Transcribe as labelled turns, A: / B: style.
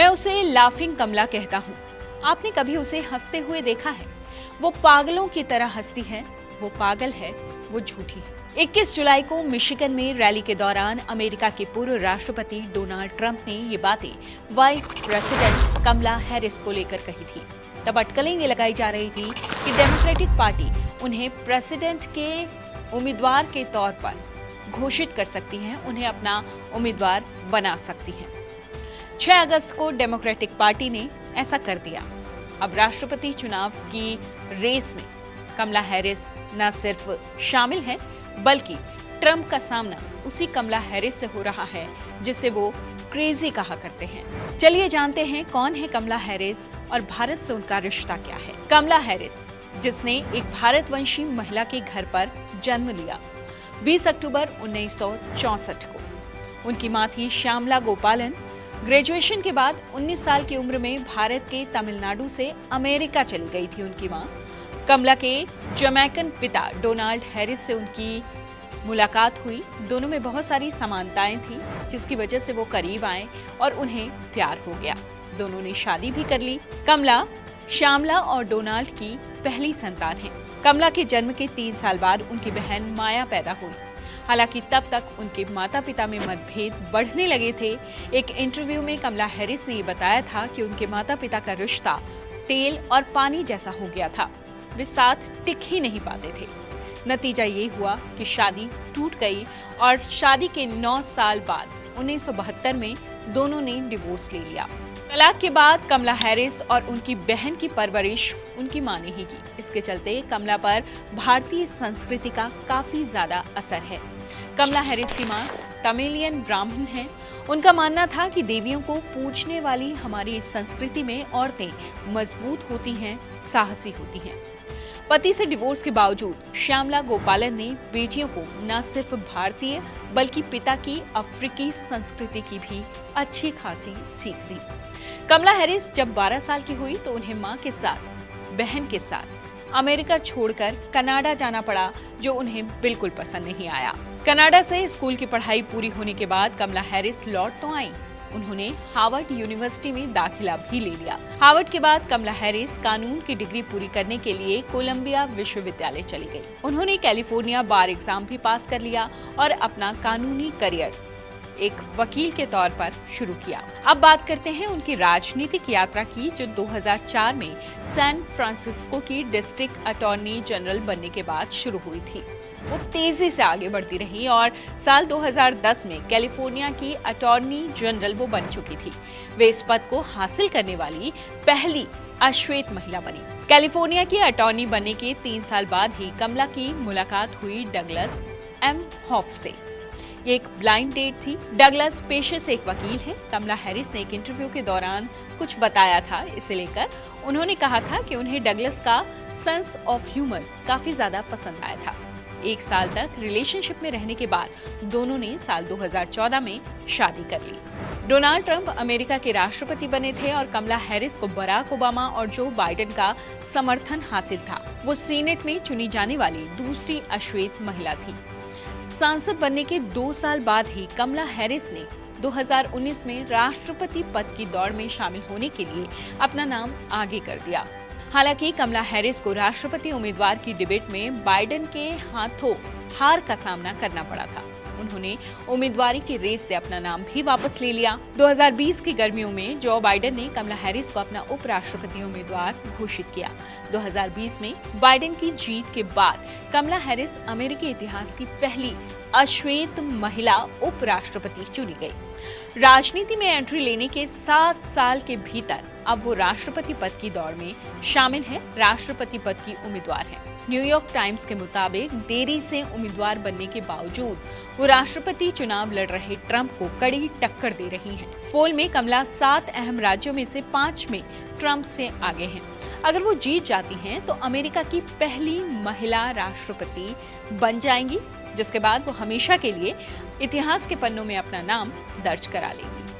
A: मैं उसे लाफिंग कमला कहता हूँ। आपने कभी उसे हंसते हुए देखा है? वो पागलों की तरह हंसती है। वो पागल है, वो झूठी है। 21 जुलाई को मिशिगन में रैली के दौरान अमेरिका के पूर्व राष्ट्रपति डोनाल्ड ट्रंप ने ये बातें वाइस प्रेसिडेंट कमला हैरिस को लेकर कही थी। तब अटकलें ये लगाई जा रही थी कि डेमोक्रेटिक पार्टी उन्हें प्रेसिडेंट के उम्मीदवार के तौर पर घोषित कर सकती है, उन्हें अपना उम्मीदवार बना सकती है। 6 अगस्त को डेमोक्रेटिक पार्टी ने ऐसा कर दिया। अब राष्ट्रपति चुनाव की रेस में कमला हैरिस न सिर्फ शामिल है, बल्कि ट्रंप का सामना उसी कमला हैरिस से हो रहा है जिसे वो क्रेजी कहा करते हैं। चलिए जानते हैं कौन है कमला हैरिस और भारत से उनका रिश्ता क्या है। कमला हैरिस, जिसने एक भारतवंशी महिला के घर पर जन्म लिया 20 अक्टूबर 1964 को। उनकी मां थी श्यामला गोपालन। ग्रेजुएशन के बाद 19 साल की उम्र में भारत के तमिलनाडु से अमेरिका चली गई थी उनकी मां। कमला के जमैकन पिता डोनाल्ड हैरिस से उनकी मुलाकात हुई। दोनों में बहुत सारी समानताएं थी, जिसकी वजह से वो करीब आए और उन्हें प्यार हो गया। दोनों ने शादी भी कर ली। कमला श्यामला और डोनाल्ड की पहली संतान है। कमला के जन्म के 3 साल बाद उनकी बहन माया पैदा हुई। हालांकि तब तक उनके माता पिता में मतभेद बढ़ने लगे थे। एक इंटरव्यू में कमला हैरिस ने बताया था कि उनके माता पिता का रिश्ता तेल और पानी जैसा हो गया था। वे साथ टिक ही नहीं पाते थे। नतीजा ये हुआ कि शादी टूट गई और शादी के 9 साल बाद 1972 में दोनों ने डिवोर्स ले लिया। तलाक के बाद कमला हैरिस और उनकी बहन की परवरिश उनकी मां ने ही की। इसके चलते कमला पर भारतीय संस्कृति का काफी ज्यादा असर है। कमला हैरिस की मां तमिलियन ब्राह्मण हैं। उनका मानना था कि देवियों को पूजने वाली हमारी इस संस्कृति में औरतें मजबूत होती हैं, साहसी होती हैं। पति से डिवोर्स के बावजूद श्यामला गोपालन ने बेटियों को न सिर्फ भारतीय बल्कि पिता की अफ्रीकी संस्कृति की भी अच्छी खासी सीख दी। कमला हैरिस जब 12 साल की हुई तो उन्हें मां के साथ, बहन के साथ अमेरिका छोड़कर कनाडा जाना पड़ा, जो उन्हें बिल्कुल पसंद नहीं आया। कनाडा से स्कूल की पढ़ाई पूरी होने के बाद कमला हैरिस लौट तो आई। उन्होंने हार्वर्ड यूनिवर्सिटी में दाखिला भी ले लिया। हार्वर्ड के बाद कमला हैरिस कानून की डिग्री पूरी करने के लिए कोलंबिया विश्वविद्यालय चली गई। उन्होंने कैलिफोर्निया बार एग्जाम भी पास कर लिया और अपना कानूनी करियर एक वकील के तौर पर शुरू किया। अब बात करते हैं उनकी राजनीतिक यात्रा की, जो 2004 में सैन फ्रांसिस्को की डिस्ट्रिक्ट अटॉर्नी जनरल बनने के बाद शुरू हुई थी। वो तेजी से आगे बढ़ती रही और साल 2010 में कैलिफोर्निया की अटॉर्नी जनरल वो बन चुकी थी। वे इस पद को हासिल करने वाली पहली अश्वेत महिला बनी। कैलिफोर्निया की अटॉर्नी बनने के 3 साल बाद ही कमला की मुलाकात हुई डगलस एम हॉफ से। ये एक ब्लाइंड डेट थी। डगलस पेशे से एक वकील हैं। कमला हैरिस ने एक इंटरव्यू के दौरान कुछ बताया था, इसे लेकर उन्होंने कहा था कि उन्हें डगलस का सेंस ऑफ ह्यूमर काफी ज्यादा पसंद आया था। 1 साल तक रिलेशनशिप में रहने के बाद दोनों ने साल 2014 में शादी कर ली। डोनाल्ड ट्रंप अमेरिका के राष्ट्रपति बने थे और कमला हैरिस को बराक ओबामा और जो बाइडेन का समर्थन हासिल था। वो सीनेट में चुनी जाने वाली दूसरी अश्वेत महिला थी। सांसद बनने के 2 साल बाद ही कमला हैरिस ने 2019 में राष्ट्रपति पद की दौड़ में शामिल होने के लिए अपना नाम आगे कर दिया। हालांकि कमला हैरिस को राष्ट्रपति उम्मीदवार की डिबेट में बाइडेन के हाथों हार का सामना करना पड़ा था। उन्होंने उम्मीदवारी की रेस से अपना नाम भी वापस ले लिया। 2020 की गर्मियों में जो बाइडेन ने कमला हैरिस को अपना उपराष्ट्रपति उम्मीदवार घोषित किया। 2020 में बाइडेन की जीत के बाद कमला हैरिस अमेरिकी इतिहास की पहली अश्वेत महिला उपराष्ट्रपति चुनी गई। राजनीति में एंट्री लेने के 7 साल के भीतर अब वो राष्ट्रपति पद की दौड़ में शामिल है, राष्ट्रपति पद की उम्मीदवार है। न्यूयॉर्क टाइम्स के मुताबिक देरी से उम्मीदवार बनने के बावजूद वो राष्ट्रपति चुनाव लड़ रहे ट्रंप को कड़ी टक्कर दे रही हैं। पोल में कमला 7 अहम राज्यों में से 5 में ट्रंप से आगे हैं। अगर वो जीत जाती हैं तो अमेरिका की पहली महिला राष्ट्रपति बन जाएंगी, जिसके बाद वो हमेशा के लिए इतिहास के पन्नों में अपना नाम दर्ज करा लेंगी।